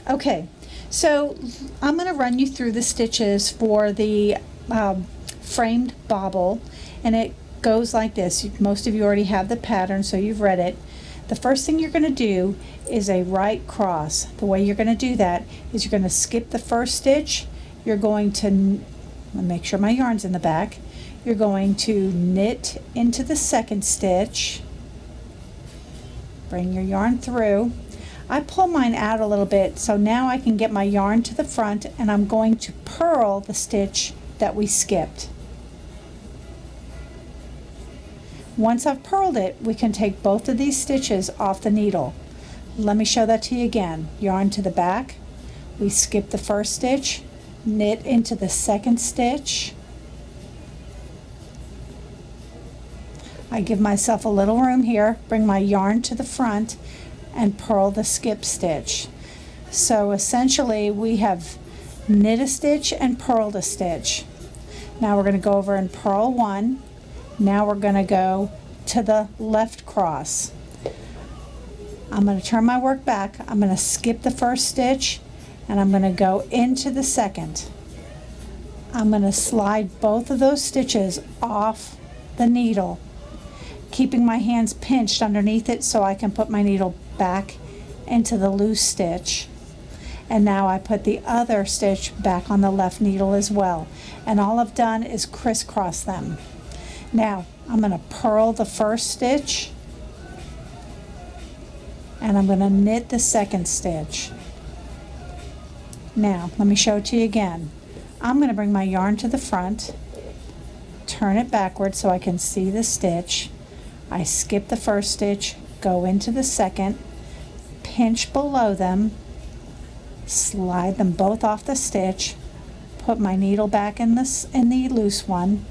Okay, so I'm going to run you through the stitches for the framed bobble, and it goes like this. Most of you already have the pattern, so you've read it. The first thing you're going to do is a right cross. The way you're going to do that is you're going to skip the first stitch. You're going to, make sure my yarn's in the back. You're going to knit into the second stitch. Bring your yarn through. I pull mine out a little bit, so now I can get my yarn to the front, and I'm going to purl the stitch that we skipped. Once I've purled it, we can take both of these stitches off the needle. Let me show that to you again. Yarn to the back, we skip the first stitch, knit into the second stitch. I give myself a little room here, bring my yarn to the front, and purl the skip stitch. So essentially we have knit a stitch and purled a stitch. Now we're going to go over and purl one. Now we're going to go to the left cross. I'm going to turn my work back. I'm going to skip the first stitch, and I'm going to go into the second. I'm going to slide both of those stitches off the needle, keeping my hands pinched underneath it so I can put my needle back into the loose stitch. And now I put the other stitch back on the left needle as well. And all I've done is crisscross them. Now I'm going to purl the first stitch, and I'm going to knit the second stitch. Now let me show it to you again. I'm going to bring my yarn to the front, turn it backwards so I can see the stitch. I skip the first stitch, go into the second, pinch below them, slide them both off the stitch, put my needle back in the loose one,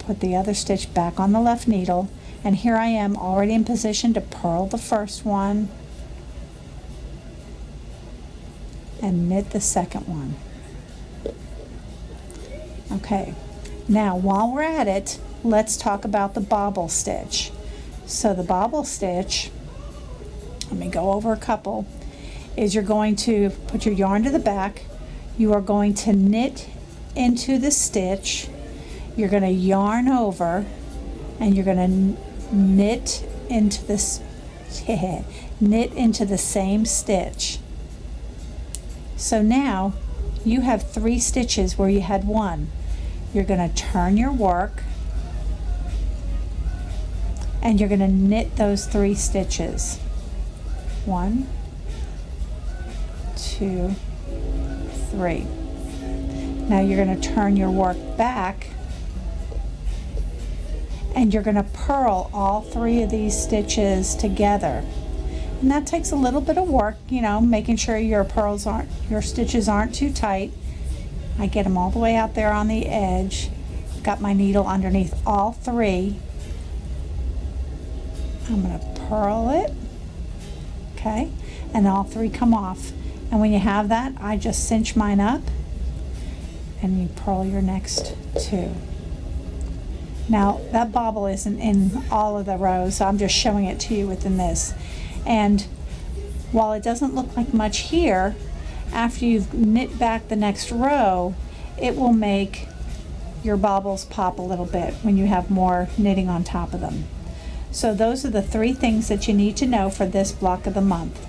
put the other stitch back on the left needle, and here I am already in position to purl the first one and knit the second one. Okay, now while we're at it, let's talk about the bobble stitch. So the bobble stitch, let me go over a couple, is you're going to put your yarn to the back, you are going to knit into the stitch, you're going to yarn over, and you're going to knit into this knit into the same stitch. So now you have 3 stitches where you had 1. You're going to turn your work, and you're going to knit those 3 stitches. 1, 2, 3. Now you're going to turn your work back, and you're going to purl all 3 of these stitches together. And that takes a little bit of work, you know, making sure your stitches aren't too tight. I get them all the way out there on the edge. Got my needle underneath all 3. I'm going to purl it, okay, and all 3 come off. And when you have that, I just cinch mine up, and you purl your next 2. Now that bobble isn't in all of the rows, so I'm just showing it to you within this. And while it doesn't look like much here, after you've knit back the next row, it will make your bobbles pop a little bit when you have more knitting on top of them. So those are the 3 things that you need to know for this block of the month.